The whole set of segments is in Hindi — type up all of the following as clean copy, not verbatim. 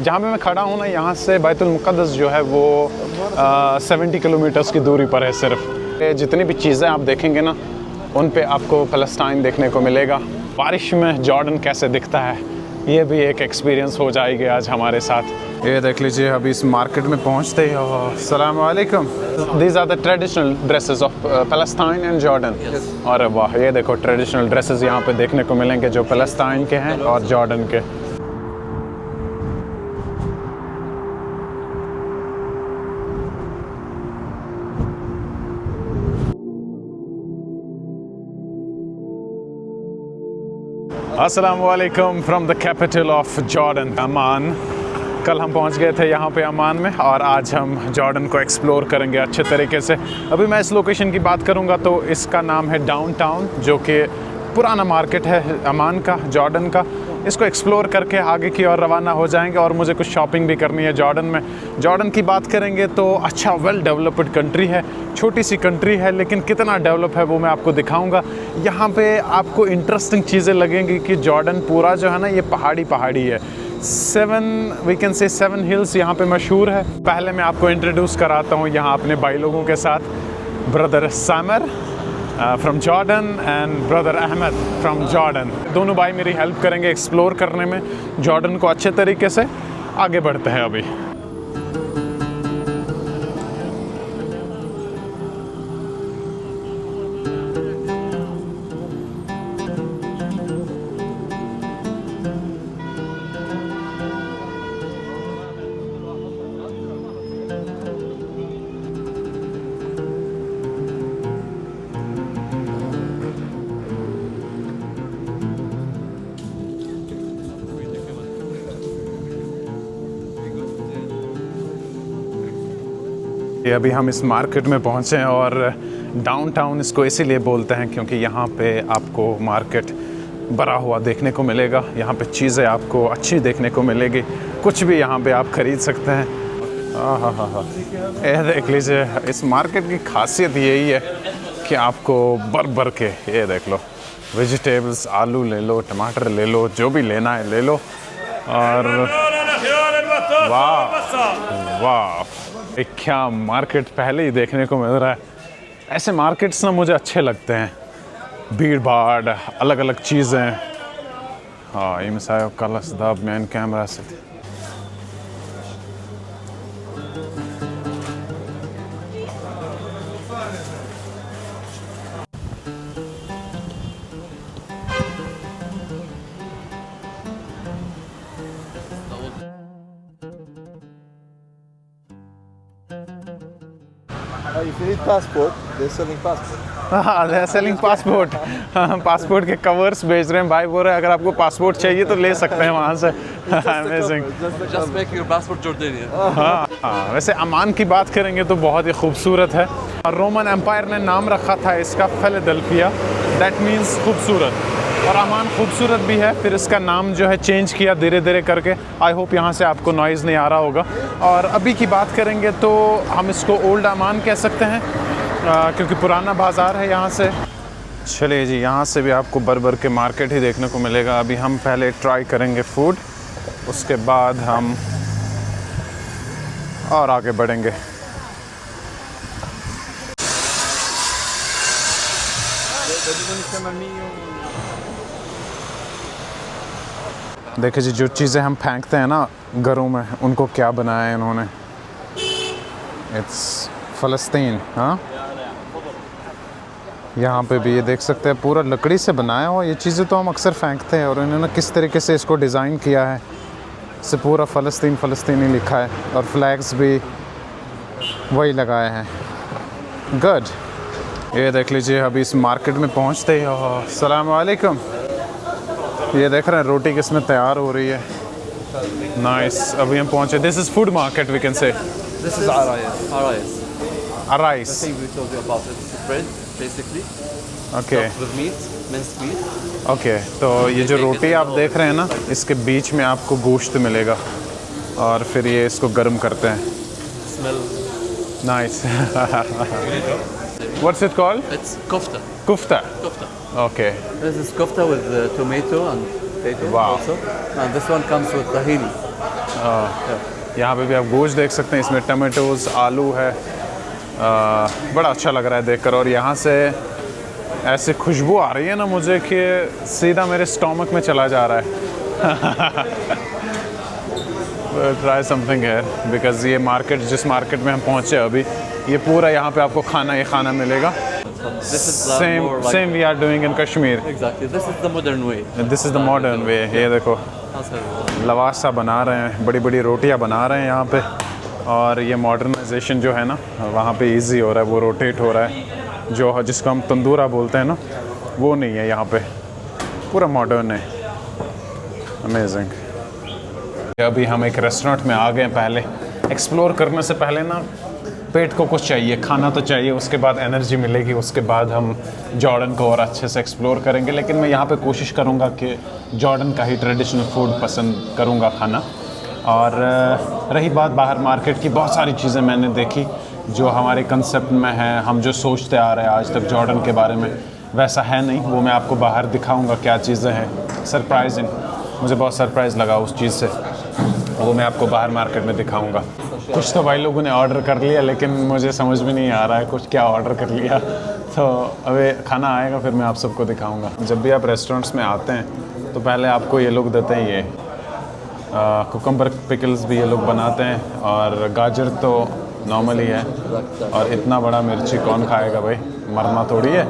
जहाँ पे मैं खड़ा हूँ ना, यहाँ से बैतुल मुक़द्दस जो है वो 70 किलोमीटर्स की दूरी पर है सिर्फ। जितनी भी चीज़ें आप देखेंगे ना, उन पे आपको फ़लस्तीन देखने को मिलेगा। बारिश में जॉर्डन कैसे दिखता है, ये भी एक एक्सपीरियंस हो जाएगी आज हमारे साथ। ये देख लीजिए, अभी इस मार्केट में पहुँचते ही अस्सलाम वालेकुम। These are the traditional dresses of फ़लस्तीन एंड जॉर्डन। और वाह, ये देखो ट्रेडिशनल ड्रेसेस यहाँ पे देखने को मिलेंगे जो फ़लस्तीन के हैं और जॉर्डन के। अस्सलाम वालेकुम from the capital of Jordan, Amman. कल हम पहुंच गए थे यहाँ पे अमान में, और आज हम जॉर्डन को एक्सप्लोर करेंगे अच्छे तरीके से। अभी मैं इस लोकेशन की बात करूँगा तो इसका नाम है डाउनटाउन, जो कि पुराना मार्केट है अमान का, जॉर्डन का। इसको एक्सप्लोर करके आगे की ओर रवाना हो जाएंगे, और मुझे कुछ शॉपिंग भी करनी है जॉर्डन में। जॉर्डन की बात करेंगे तो अच्छा वेल डेवलप्ड कंट्री है, छोटी सी कंट्री है, लेकिन कितना डेवलप है वो मैं आपको दिखाऊंगा। यहाँ पे आपको इंटरेस्टिंग चीज़ें लगेंगी कि जॉर्डन पूरा जो है ना, ये पहाड़ी है। 7 हिल्स यहाँ पे मशहूर है। पहले मैं आपको इंट्रोड्यूस कराता हूँ यहाँ अपने भाई लोगों के साथ। Brother Samer from Jordan and brother Ahmed from Jordan. दोनों भाई मेरी हेल्प करेंगे एक्सप्लोर करने में जॉर्डन को अच्छे तरीके से। आगे बढ़ते हैं अभी। अभी हम इस मार्केट में पहुँचे हैं, और डाउनटाउन इसको इसीलिए बोलते हैं क्योंकि यहाँ पे आपको मार्केट भरा हुआ देखने को मिलेगा। यहाँ पे चीज़ें आपको अच्छी देखने को मिलेगी, कुछ भी यहाँ पे आप ख़रीद सकते हैं। ये देख लीजिए, इस मार्केट की खासियत यही है कि आपको भर के, ये देख लो, वेजिटेबल्स, आलू ले लो, टमाटर ले लो, जो भी लेना है ले लो। और वाह वाह, क्या मार्केट पहले ही देखने को मिल रहा है। ऐसे मार्केट्स ना मुझे अच्छे लगते हैं, भीड़ भाड़, अलग अलग चीज़ें। हाँ, ये मिसाल कलस दाब मैन कैमरा से। If you need passport, they're selling passport. हाँ, they're selling passport. पासपोर्ट के कवर्स बेच रहे हैं भाई। बोल रहे हैं अगर आपको पासपोर्ट चाहिए तो ले सकते हैं वहाँ से। Amazing. Just make your passport Jordanian. हाँ, वैसे अमान की बात करेंगे तो बहुत ही खूबसूरत है। रोमन एम्पायर ने नाम रखा था इसका फिलाडेल्फिया, दैट मीन्स खूबसूरत, और अमान खूबसूरत भी है। फिर इसका नाम जो है चेंज किया धीरे धीरे करके। आई होप यहाँ से आपको नॉइज़ नहीं आ रहा होगा। और अभी की बात करेंगे तो हम इसको ओल्ड अमान कह सकते हैं, क्योंकि पुराना बाज़ार है यहाँ से। चलिए जी, यहाँ से भी आपको भर के मार्केट ही देखने को मिलेगा। अभी हम पहले ट्राई करेंगे फूड, उसके बाद हम और आगे बढ़ेंगे। देखिए जी, जो चीज़ें हम फेंकते हैं ना घरों में, उनको क्या बनाया है इन्होंने। इट्स फ़लस्तीन। हाँ, यहाँ पे भी ये देख सकते हैं, पूरा लकड़ी से बनाया हुआ। ये चीज़ें तो हम अक्सर फेंकते हैं, और इन्होंने किस तरीके से इसको डिज़ाइन किया है, इससे पूरा फ़लस्तीन ही लिखा है, और फ्लैग्स भी वही लगाए हैं। गुड। ये देख लीजिए, अभी इस मार्केट में पहुँचते ही अस्सलाम वालेकुम। ये देख रहे हैं रोटी किसमें तैयार हो रही है। नाइस। अभी हम पहुँचे, this is food market we can say. This is arayis. Arayis. The thing we told you about it. It's bread, basically. Okay. Stuffed with meat, minced meat. Okay, तो ये जो रोटी आप देख रहे हैं ना, इसके बीच में आपको गोश्त मिलेगा, और फिर ये इसको गर्म करते हैं। Smell. Nice. What's it called? It's kofta. Kufta. Kofta. Okay. This is kofta with tomato and potato Wow. also. And this one comes with tahini. यहाँ पे भी आप गोश्त देख सकते हैं, इसमें टमाटोज, आलू है। बड़ा अच्छा लग रहा है देखकर। और यहाँ से ऐसी खुशबू आ रही है ना मुझे कि सीधा मेरे स्टोमक में चला जा रहा है। ट्राई समथिंग है बिकॉज़ ये मार्केट, जिस मार्केट में हम पहुँचे अभी, ये पूरा यहाँ पे आपको खाना मिलेगा। Same we are doing in Kashmir. Exactly. This is the modern way. This is the modern way. ये देखो लवासा बना रहे हैं, बड़ी बड़ी रोटियाँ बना रहे हैं यहाँ पे। और ये मॉडर्नाइजेशन जो है ना, वहाँ पे इजी हो रहा है, वो रोटेट हो रहा है। जो जिसको हम तंदूरा बोलते हैं ना, वो नहीं है यहाँ पे, पूरा मॉडर्न है। अमेजिंग। अभी हम एक रेस्टोरेंट में आ गए। पहले एक्सप्लोर करने से पहले ना पेट को कुछ चाहिए, खाना तो चाहिए, उसके बाद एनर्जी मिलेगी, उसके बाद हम जॉर्डन को और अच्छे से एक्सप्लोर करेंगे। लेकिन मैं यहाँ पे कोशिश करूँगा कि जॉर्डन का ही ट्रेडिशनल फूड पसंद करूँगा खाना। और रही बात बाहर मार्केट की, बहुत सारी चीज़ें मैंने देखी जो हमारे कंसेप्ट में है, हम जो सोचते आ रहे हैं आज तक जॉर्डन के बारे में, वैसा है नहीं। वो मैं आपको बाहर दिखाऊँगा क्या चीज़ें हैं। सरप्राइजिंग, मुझे बहुत सरप्राइज़ लगा उस चीज़ से, वो मैं आपको बाहर मार्केट में दिखाऊंगा। कुछ तो भाई लोगों ने ऑर्डर कर लिया, लेकिन मुझे समझ में नहीं आ रहा है कुछ क्या ऑर्डर कर लिया। तो अभी खाना आएगा फिर मैं आप सबको दिखाऊंगा। जब भी आप रेस्टोरेंट्स में आते हैं तो पहले आपको ये लोग देते हैं, ये कुकम्बर पिकल्स भी ये लोग बनाते हैं, और गाजर तो नॉर्मली है। और इतना बड़ा मिर्ची कौन खाएगा भाई, मरना थोड़ी है।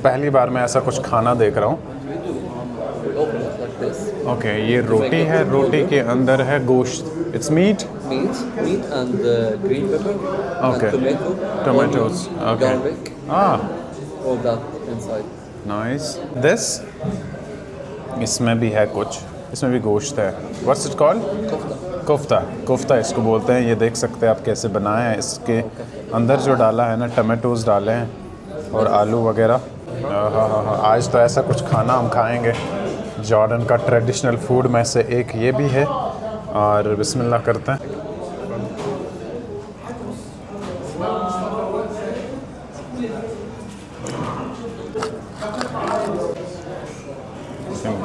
पहली बार मैं ऐसा कुछ खाना देख रहा हूँ। ओके, ये रोटी है, रोटी के अंदर है गोश्त। It's meat and green pepper. Okay. And Tomatoes. onion, Okay. garlic, all that inside. Nice. This, इसमें भी है कुछ, इसमें भी गोश्त है। What's it called? Kofta. Kofta इसको बोलते हैं। ये देख सकते हैं आप कैसे बनाया है। इसके अंदर जो डाला है ना, टमाटोज डाले हैं और आलू वगैरह। हाँ, आज तो ऐसा कुछ खाना हम खाएंगे। जॉर्डन का ट्रेडिशनल फूड में से एक ये भी है। और बिस्मिल्लाह करते हैं।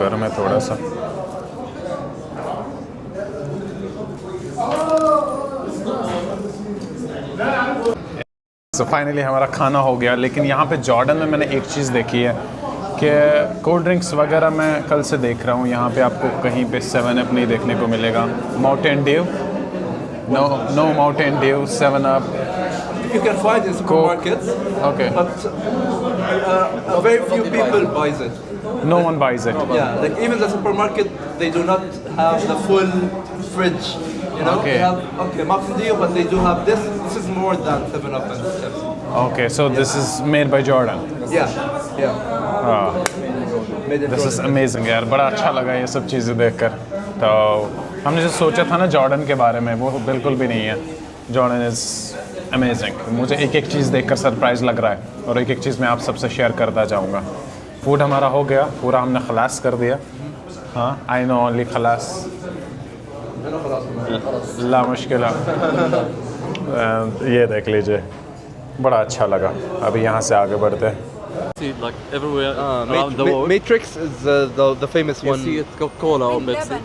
गर्म है थोड़ा सा। तो फाइनली हमारा खाना हो गया। लेकिन यहाँ पे जॉर्डन में मैंने एक चीज़ देखी है कि कोल्ड ड्रिंक्स वगैरह मैं कल से देख रहा हूँ, यहाँ पे आपको कहीं पे 7 अप नहीं देखने को मिलेगा। Mountain Dew, no Mountain Dew, 7 up. You can find in supermarkets, Okay. but very few people buys it. No one buys it. Yeah, like even the supermarket, they do not have the full fridge. You know, Okay. they have Mountain Dew, but they do have this. This is more than 7 Up and Pepsi. Okay, so this is made by Jordan. Yeah, yeah. Made in this is Jordan. Amazing यार, बड़ा अच्छा लगा ये सब चीज़ें देखकर। तो हमने जो सोचा था ना जॉर्डन के बारे में, वो बिल्कुल भी नहीं है। Jordan is amazing. मुझे एक एक चीज़ देखकर सरप्राइज़ लग रहा है, और एक एक चीज़ मैं आप सबसे शेयर करता जाऊँगा। फूड हमारा हो गया, पूरा हमने खलास कर दिया। हाँ, आई नो ओनली खलास, ला मुश्किल। ये देख लीजिए, बड़ा अच्छा लगा। अभी यहाँ से आगे बढ़ते हैं। See, like everywhere around the world. Matrix is the famous You one. see it Coca-Cola or Pepsi.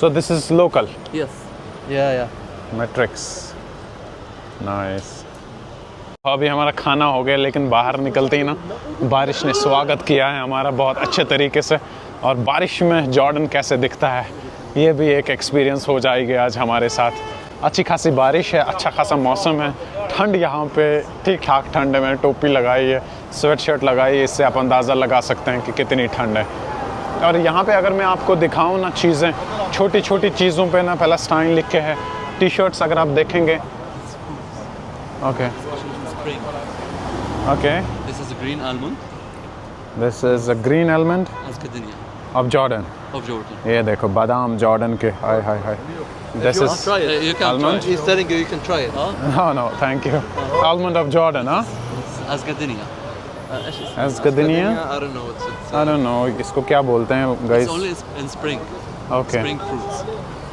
So this is local. Yes. Yeah. Matrix, nice. अभी हमारा खाना हो गया, लेकिन बाहर निकलते ही ना बारिश ने स्वागत किया है हमारा बहुत अच्छे तरीके से। और बारिश में जॉर्डन कैसे दिखता है, ये भी एक एक्सपीरियंस हो जाएगी आज हमारे साथ। अच्छी खासी बारिश है, अच्छा खासा मौसम है, ठंड यहाँ पे ठीक ठाक ठंड है। मैंने टोपी लगाई है, स्वेट शर्ट लगाई है, इससे आप अंदाज़ा लगा सकते हैं कि कितनी ठंड है। और यहाँ पे अगर मैं आपको दिखाऊँ ना चीज़ें, छोटी छोटी चीज़ों पे ना पैलेस्टाइन लिख के है। टी शर्ट्स अगर आप देखेंगे, okay okay, This is a green almond. This is a green almond Ascadenia of Jordan. of Jordan. ये देखो बादाम जॉर्डन के, hi hi hi. This you is want to try it? You can Almond? try it. He's telling you you can try it. No no thank you. Almond of Jordan, हाँ, Ascadenia. एस्कदिनिया, I don't know what's it. I don't know इसको क्या बोलते हैं It's guys. only in spring. Okay, Spring fruits.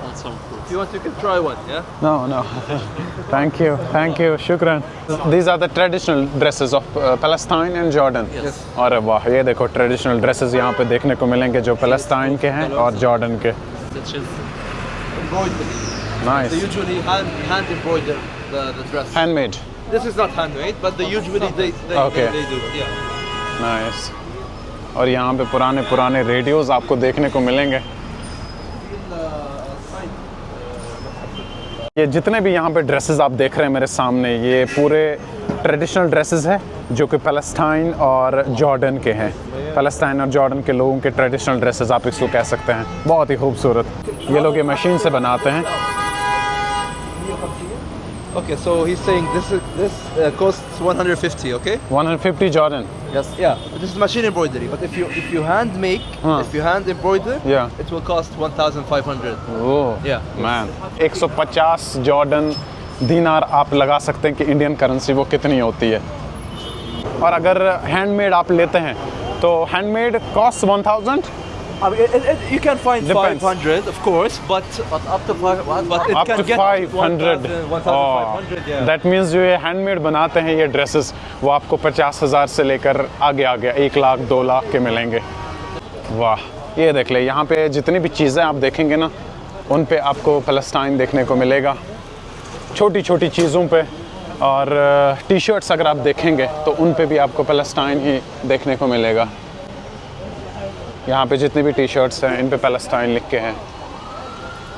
Not some fruits. If you want, you can try one. Yeah. No, no. Thank you, shukran. These are the traditional dresses of Palestine and Jordan. Yes. अरे वाह, ये देखो ट्रेडिशनल ड्रेसेस यहाँ पे देखने को मिलेंगे जो पैलेस्टाइन के हैं और जॉर्डन के। Such as Embroidery. They nice. usually hand embroider the dress. Handmade. This is not handmade, but they usually they Okay. they do. Yeah. Nice. और यहाँ पे पुराने रेडियोस आपको देखने को मिलेंगे। ये जितने भी यहाँ पे ड्रेसेस आप देख रहे हैं मेरे सामने, ये पूरे ट्रेडिशनल ड्रेसेस हैं जो कि पैलेस्टाइन और जॉर्डन के हैं। पैलेस्टाइन और जॉर्डन के लोगों के ट्रेडिशनल ड्रेसेस आप इसको कह सकते हैं। बहुत ही खूबसूरत। ये लोग ये मशीन से बनाते हैं। Okay, so he's saying this costs 150. Okay. 150 Jordan। Yes. Yeah. This is machine embroidery, but if you hand make, if you hand embroider, Yeah. it will cost 1,500. Oh Yeah. Man, 150 Jordan dinar आप लगा सकते हैं कि इंडियन करेंसी वो कितनी होती है। और अगर हैंडमेड आप लेते हैं तो handmade cost 1000। I mean, you can find Depends. 500, of course, but up to 5. but it up can to get 500। 1,500. Yeah. That means जो ये हैंडमेड बनाते हैं ये ड्रेसेस वो आपको 50,000 से लेकर आगे 1 लाख 2 लाख के मिलेंगे। वाह, ये देख ले, यहाँ पे जितनी भी चीज़ें आप देखेंगे ना उन पे आपको पैलेस्टाइन देखने को मिलेगा, छोटी छोटी चीज़ों पे। और टी शर्ट्स अगर आप देखेंगे तो उन पे भी आपको पैलेस्टाइन ही देखने को मिलेगा। यहाँ पे जितनी भी टी शर्ट्स हैं इन पे पैलेस्टाइन लिख के हैं।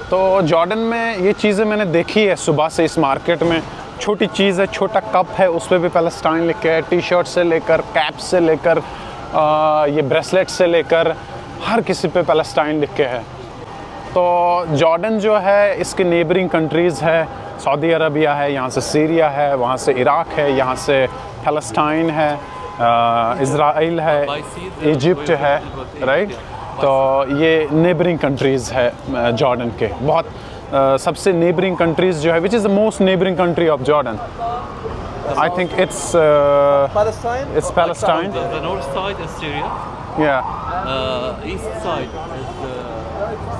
तो जॉर्डन में ये चीज़ें मैंने देखी है सुबह से इस मार्केट में। छोटी चीज़ है, छोटा कप है, उस पर भी पैलेस्टाइन लिख के है। टी शर्ट से लेकर कैप से लेकर ये ब्रेसलेट से लेकर हर किसी पे पैलेस्टाइन लिख के है। तो जॉर्डन जो है इसके नेबरिंग कंट्रीज़ है, सऊदी अरबिया है, यहाँ से सीरिया है, वहाँ से इराक है, यहाँ से पैलेस्टाइन है, इज़राइल है, इजिप्ट है, राइट। तो ये नेबरिंग कंट्रीज़ है जॉर्डन के। बहुत सबसे नेबरिंग कंट्रीज़ जो है, which is the most neighbouring country of Jordan? I think it's Palestine. Palestine. The north side is Syria. या East side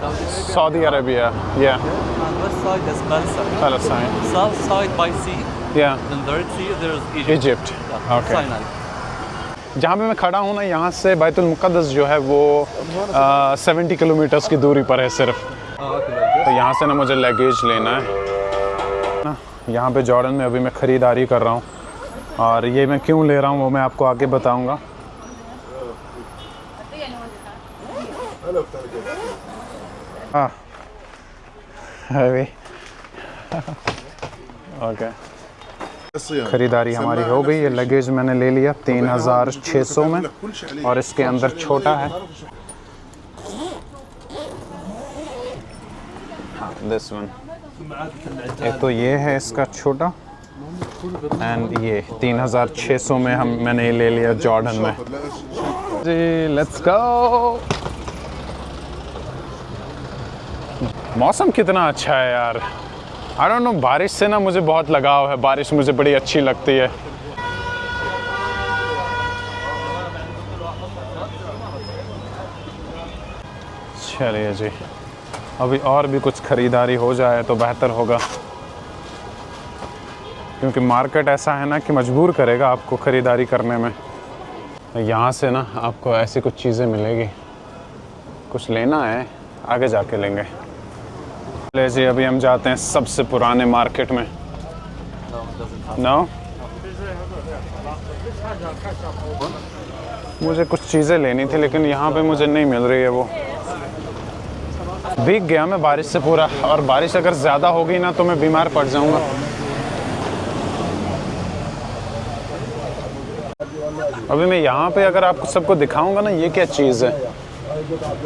is Saudi Arabia, या and west side is Palestine. Palestine, South side by sea. या In the Red Sea there is Egypt. Egypt. Yeah. Okay. Sinai. जहाँ पे मैं खड़ा हूँ ना, यहाँ से बैतुल मुक़द्दस जो है वो 70 किलोमीटर्स की दूरी पर है सिर्फ। तो यहाँ से ना मुझे लगेज लेना है ना। यहाँ पे जॉर्डन में अभी मैं ख़रीदारी कर रहा हूँ और ये मैं क्यों ले रहा हूँ वो मैं आपको आगे बताऊँगा। हाँ अभी ओके, खरीदारी हमारी हो गई। ये लगेज मैंने ले लिया 3600 में और इसके अंदर छोटा है दिस वन। एक तो ये है इसका छोटा एंड ये 3600 में मैंने ये ले लिया जॉर्डन में जी। Let's go. मौसम कितना अच्छा है यार। आई डोंट नो, बारिश से ना मुझे बहुत लगाव है, बारिश मुझे बड़ी अच्छी लगती है। चलिए जी, अभी और भी कुछ ख़रीदारी हो जाए तो बेहतर होगा, क्योंकि मार्केट ऐसा है ना कि मजबूर करेगा आपको ख़रीदारी करने में। यहाँ से ना आपको ऐसी कुछ चीज़ें मिलेगी, कुछ लेना है आगे जाके लेंगे। ले जी, अभी हम जाते हैं सबसे पुराने मार्केट में। नो, मुझे कुछ चीज़ें लेनी थी लेकिन यहाँ पे मुझे नहीं मिल रही है वो। भीग गया मैं बारिश से पूरा, और बारिश अगर ज़्यादा होगी ना तो मैं बीमार पड़ जाऊँगा। अभी मैं यहाँ पे अगर आपको सबको दिखाऊंगा ना, ये क्या चीज़ है,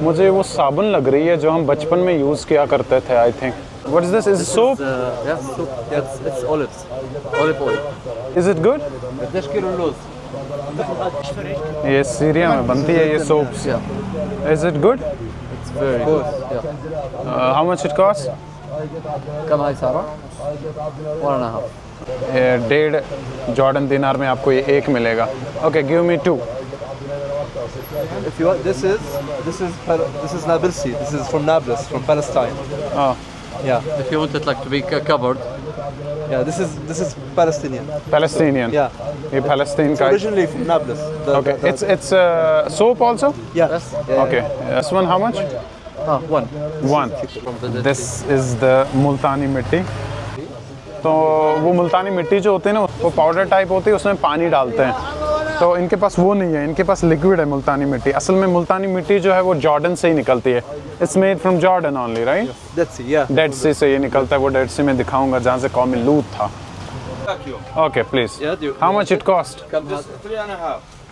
मुझे वो साबुन लग रही है जो हम बचपन में यूज़ किया करते थे। I think what is this? Is soap? Yeah, soup. It's olives. Olive oil. Is it good? 10 kilo loose. ये सीरिया में बनती है ये soaps. Yeah. Is it good? It's very good. Yeah. How much it cost? कम है सारा? 1.5. 1.5 जॉर्डन दिनार में आपको ये एक मिलेगा। Okay, give me 2। If you want, this is Nabilsi. This is from Nablus, from Palestine. Yeah. If you want it like to be covered. Yeah, this is Palestinian. Palestinian. Yeah. ये Palestine का. Originally from Nablus. Okay. It's soap also. Yeah. Okay. This one how much? One. One. This is the मुल्तानी मिट्टी. तो वो मुल्तानी मिट्टी जो होती है ना वो पाउडर टाइप होती है, उसमें पानी डालते हैं. तो इनके पास वो नहीं है, इनके पास लिक्विड है मुल्तानी मिट्टी. असल में मुल्तानी मिट्टी जो है वो जॉर्डन से ही निकलती है. It's made from Jordan only, right? That's it. Yeah. Dead sea से ये निकलता है. वो डेड सी में दिखाऊंगा जहाँ से कौमी लूट था. Okay please. How much it cost?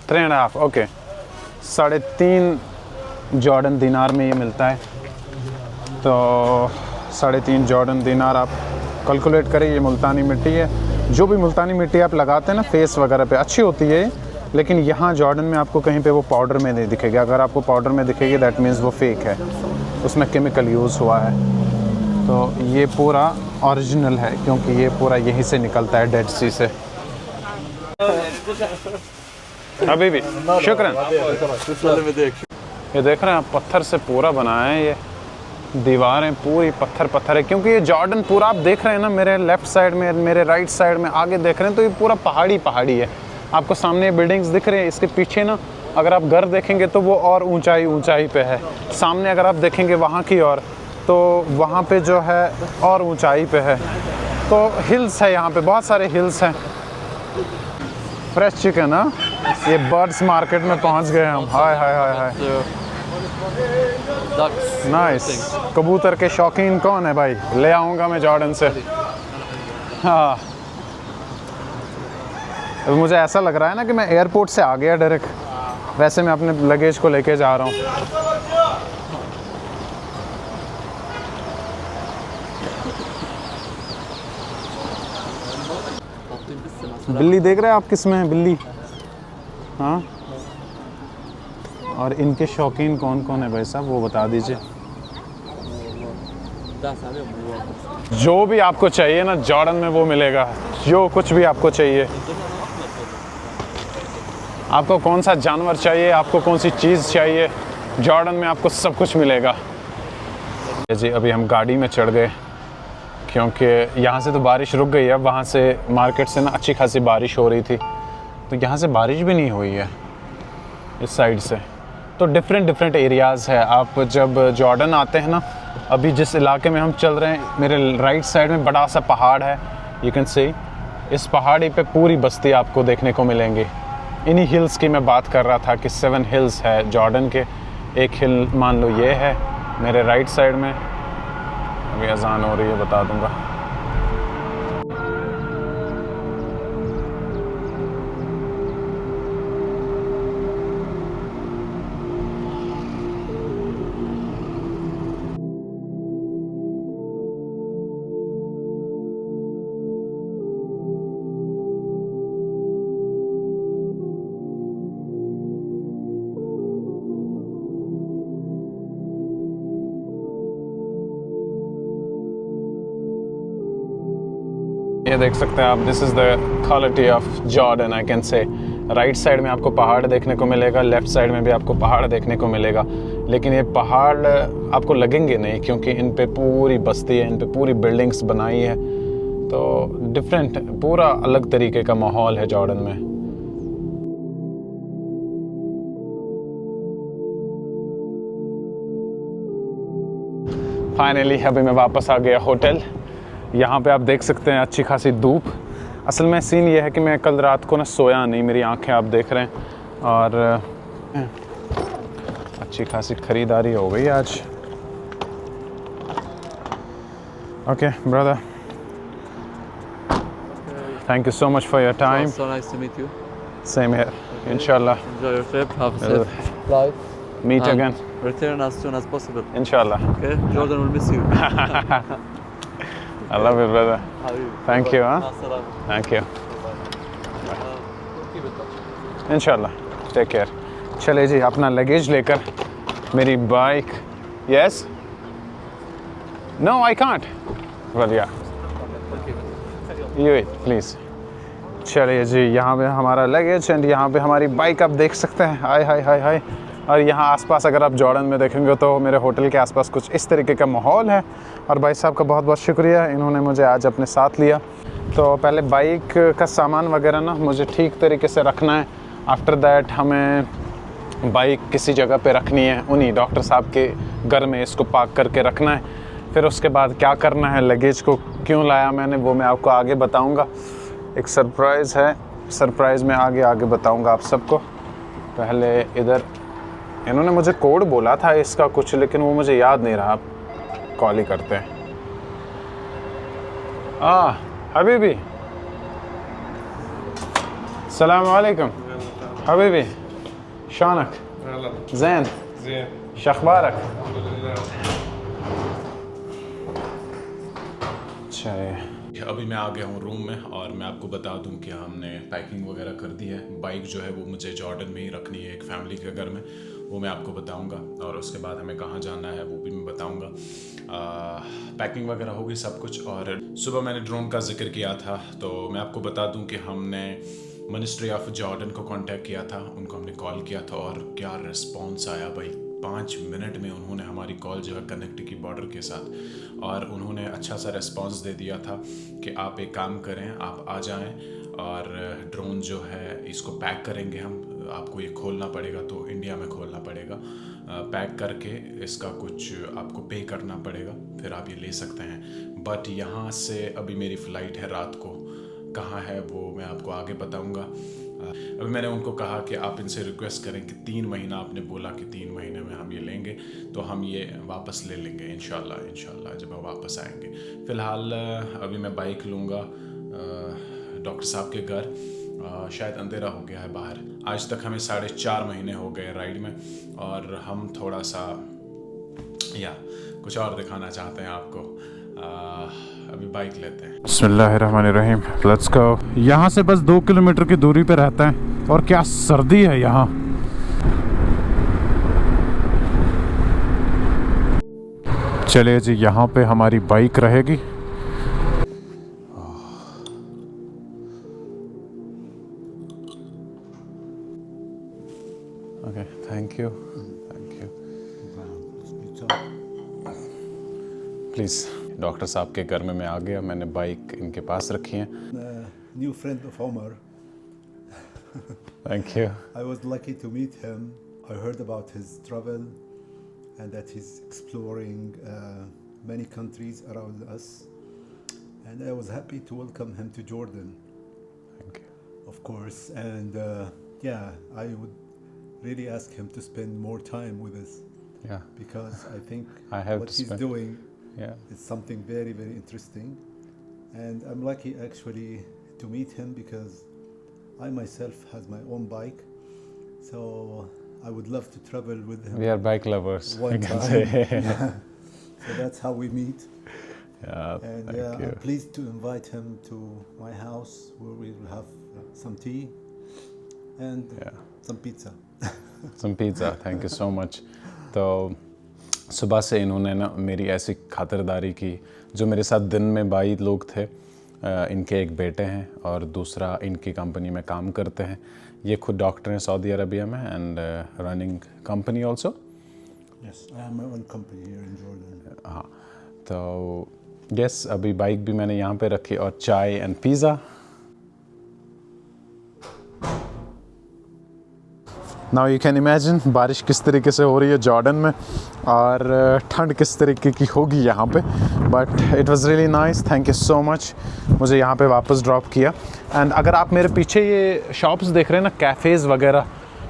3.5. Okay. 3.5 Jordan दिनार में ये मिलता है. तो 3.5 जॉर्डन दिनार आप कैलकुलेट करें. ये मुल्तानी मिट्टी है. जो भी मुल्तानी मिट्टी आप लगाते हैं ना फेस वगैरह पे अच्छी होती है, लेकिन यहाँ जॉर्डन में आपको कहीं पे वो पाउडर में नहीं दिखेगी. अगर आपको पाउडर में दिखेगी दैट मीन्स वो फेक है, उसमें केमिकल यूज़ हुआ है. तो ये पूरा ओरिजिनल है क्योंकि ये पूरा यहीं से निकलता है डेड सी से. अभी भी शुक्रन. ये देख रहे हैं आप पत्थर से पूरा बनाया है. ये दीवारें पूरी पत्थर है क्योंकि ये जॉर्डन पूरा आप देख रहे हैं ना. मेरे लेफ़्ट साइड में, मेरे राइट साइड में आगे देख रहे हैं तो ये पूरा पहाड़ी है. आपको सामने बिल्डिंग्स दिख रहे हैं, इसके पीछे ना अगर आप घर देखेंगे तो वो और ऊंचाई पे है. सामने अगर आप देखेंगे वहाँ की और तो वहाँ पे जो है और ऊंचाई पे है. तो हिल्स है यहाँ पे, बहुत सारे हिल्स हैं. Fresh chicken. हाँ, ये बर्ड्स मार्केट में पहुँच गए हम. हाय. Ducks. नाइस. कबूतर के शौकीन कौन है भाई? ले आऊँगा मैं जॉर्डन से. हाँ, अभी मुझे ऐसा लग रहा है ना कि मैं एयरपोर्ट से आ गया डायरेक्ट. वैसे मैं अपने लगेज को लेके जा रहा हूँ. बिल्ली देख रहे हैं आप किस में है बिल्ली? हाँ. और इनके शौकीन कौन कौन है भाई साहब वो बता दीजिए. जो भी आपको चाहिए ना जॉर्डन में वो मिलेगा. जो कुछ भी आपको चाहिए. आपको कौन सा जानवर चाहिए, आपको कौन सी चीज़ चाहिए, जॉर्डन में आपको सब कुछ मिलेगा. जी अभी हम गाड़ी में चढ़ गए क्योंकि यहाँ से तो बारिश रुक गई है. वहाँ से मार्केट से ना अच्छी खासी बारिश हो रही थी, तो यहाँ से बारिश भी नहीं हुई है इस साइड से. तो डिफरेंट एरियाज़ है. आप जब जॉर्डन आते हैं ना, अभी जिस इलाके में हम चल रहे हैं मेरे राइट साइड में बड़ा सा पहाड़ है. यू कैन सी इस पहाड़ी पे पूरी बस्ती आपको देखने को मिलेंगी. इन्हीं हिल्स की मैं बात कर रहा था कि 7 हिल्स है जॉर्डन के. एक हिल मान लो ये है मेरे राइट साइड में. अभी अजान हो रही है, बता दूंगा. ये देख सकते हैं आप. This is the quality of Jordan I can say. Right side में आपको पहाड़ देखने को मिलेगा, लेफ़्ट साइड में भी आपको पहाड़ देखने को मिलेगा. लेकिन ये पहाड़ आपको लगेंगे नहीं क्योंकि इन पे पूरी बस्ती है, इन पे पूरी बिल्डिंग्स बनाई है. तो डिफरेंट पूरा अलग तरीके का माहौल है जॉर्डन में. फाइनली अभी मैं वापस आ गया होटल. यहाँ पे आप देख सकते हैं अच्छी खासी धूप. असल में सीन ये है कि मैं कल रात को ना सोया नहीं. मेरी आंखें आप देख रहे हैं और अच्छी खासी ख़रीदारी हो गई आज. Okay brother, thank you so much for your time. So nice to meet you. Same here. इंशाल्लाह Enjoy your trip. Have a safe flight. Meet And again. return as soon as possible. इंशाल्लाह. Okay? Jordan will miss you. I love you brother. Habibi. Thank you. Huh? Assalamu. Thank you. Keep in touch. इंशाल्लाह. Take care. चले जी अपना लगेज लेकर मेरी bike. Yes. No I can't. Well या यू वेट प्लीज़. चलिए जी यहाँ पे हमारा लगेज एंड यहाँ पे हमारी बाइक आप देख सकते हैं. हाय हाय हाय हाय. और यहाँ आसपास अगर आप जॉर्डन में देखेंगे तो मेरे होटल के आसपास कुछ इस तरीके का माहौल है। और भाई साहब का बहुत बहुत शुक्रिया, इन्होंने मुझे आज अपने साथ लिया। तो पहले बाइक का सामान वगैरह ना मुझे ठीक तरीके से रखना है। आफ्टर दैट हमें बाइक किसी जगह पे रखनी है, उन्हीं डॉक्टर साहब के घर में इसको पार्क करके रखना है। फिर उसके बाद क्या करना है, लगेज को क्यों लाया मैंने वो मैं आपको आगे बताऊंगा। एक सरप्राइज़ है, सरप्राइज़ में आगे बताऊंगा आप सबको। पहले इधर इन्होंने मुझे कोड बोला था इसका कुछ, लेकिन वो मुझे याद नहीं रहा। आप कॉल ही करते हैं। हबीबी, सलाम वालेकुम हबीबी, शानक जैन शखबारक। अच्छा, अभी मैं आ गया हूँ रूम में और मैं आपको बता दूँ कि हमने पैकिंग वगैरह कर दी है। बाइक जो है वो मुझे जॉर्डन में ही रखनी है एक फैमिली के घर में, वो मैं आपको बताऊंगा। और उसके बाद हमें कहाँ जाना है वो भी मैं बताऊंगा। पैकिंग वगैरह होगी सब कुछ। और सुबह मैंने ड्रोन का जिक्र किया था, तो मैं आपको बता दूं कि हमने मिनिस्ट्री ऑफ जॉर्डन को कांटेक्ट किया था, उनको हमने कॉल किया था और क्या रिस्पांस आया भाई। 5 मिनट में उन्होंने हमारी कॉल जो है कनेक्ट की बॉर्डर के साथ, और उन्होंने अच्छा सा रिस्पांस दे दिया था कि आप एक काम करें, आप आ जाएं और ड्रोन जो है इसको पैक करेंगे हम। आपको ये खोलना पड़ेगा, तो इंडिया में खोलना पड़ेगा। पैक करके इसका कुछ आपको पे करना पड़ेगा, फिर आप ये ले सकते हैं। बट यहाँ से अभी मेरी फ़्लाइट है रात को, कहाँ है वो मैं आपको आगे बताऊँगा। अभी मैंने उनको कहा कि आप इनसे रिक्वेस्ट करें कि 3 महीना, आपने बोला कि 3 महीने में हम ये लेंगे, तो हम ये वापस ले लेंगे इंशाल्लाह जब हम वापस आएंगे। फ़िलहाल अभी मैं बाइक लूँगा डॉक्टर साहब के घर। शायद अंधेरा हो गया है बाहर। आज तक हमें 4.5 महीने हो गए राइड में, और हम थोड़ा सा कुछ और दिखाना चाहते हैं आपको। अभी बाइक लेते हैं। बिस्मिल्लाहिर्रहमानिर्रहीम, लेट्स गो। यहाँ से बस 2 किलोमीटर की दूरी पे रहता है, और क्या सर्दी है यहाँ। चलिए जी, यहाँ पे हमारी बाइक रहेगी। Okay, thank you please. Doctor साहब के घर में मैं आ गया, मैंने बाइक इनके पास रखी है। New friend of Omar. Thank you. I was lucky to meet him. I heard about his travel and that he's exploring many countries around us. And I was happy to welcome him to Jordan. Thank you. Of course. And I would really ask him to spend more time with us. Yeah. Because I think I have what to he's spend. doing Yeah. is something very, very interesting. And I'm lucky actually to meet him because I myself has my own bike. So I would love to travel with him. We are bike lovers. One I can time. say. Yeah. So that's how we meet. Yeah. And Thank you. I'm pleased to invite him to my house where we will have some tea and some pizza. Some pizza. Thank you so much. तो सुबह से इन्होंने ना मेरी ऐसी खातिरदारी की। जो मेरे साथ दिन में 22 लोग थे, इनके एक बेटे हैं और दूसरा इनकी कंपनी में काम करते हैं। ये खुद डॉक्टर हैं सऊदी अरबिया में, and running company also. Yes, I have my own company here in Jordan. हाँ, तो यस, अभी बाइक भी मैंने यहाँ पे रखी और चाय and pizza. Now you can imagine बारिश किस तरीके से हो रही है जॉर्डन में, और ठंड किस तरीके की होगी यहाँ पे। But it was really nice, thank you so much मुझे यहाँ पे वापस ड्रॉप किया। एंड अगर आप मेरे पीछे ये शॉप्स देख रहे हैं ना, कैफ़ेज़ वगैरह,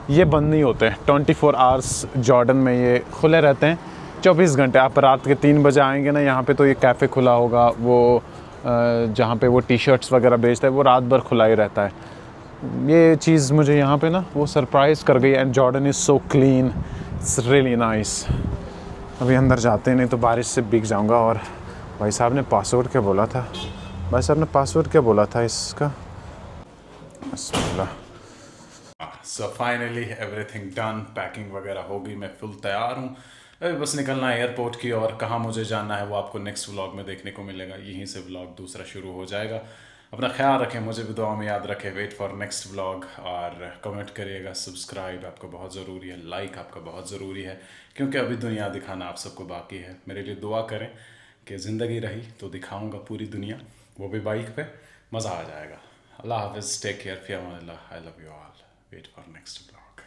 ये बंद नहीं होते हैं। 24 आवर्स जॉर्डन में ये खुले रहते हैं, 24 घंटे। आप रात के 3 बजे आएंगे ना यहाँ पे, तो ये कैफ़े खुला होगा। वो जहाँ पे वो टी-शर्ट्स वगैरह बेचता है, वो रात भर खुला ही रहता है। ये चीज़ मुझे यहाँ पे ना वो सरप्राइज़ कर गई। And Jordan is so clean, it's really nice. अभी अंदर जाते हैं, नहीं तो बारिश से भीग जाऊँगा। और भाई साहब ने पासवर्ड क्या बोला था? भाई साहब ने पासवर्ड क्या बोला था इसका? So finally everything done, packing वगैरह हो गई, मैं फुल तैयार हूँ। अभी बस निकलना है एयरपोर्ट की, और कहाँ मुझे जाना है वो आपको नेक्स्ट व्लॉग में देखने को मिलेगा। यहीं से व्लॉग दूसरा शुरू हो जाएगा। अपना ख्याल रखें, मुझे भी दुआ में याद रखें। वेट फॉर नेक्स्ट व्लॉग और कमेंट करिएगा, सब्सक्राइब आपका बहुत ज़रूरी है, लाइक आपका बहुत ज़रूरी है, क्योंकि अभी दुनिया दिखाना आप सबको बाकी है। मेरे लिए दुआ करें कि ज़िंदगी रही तो दिखाऊंगा पूरी दुनिया, वो भी बाइक पे, मज़ा आ जाएगा। अल्लाह हाफिज़, टेक केयर, फ़ी अमान अल्लाह, I love you all. Wait for next vlog.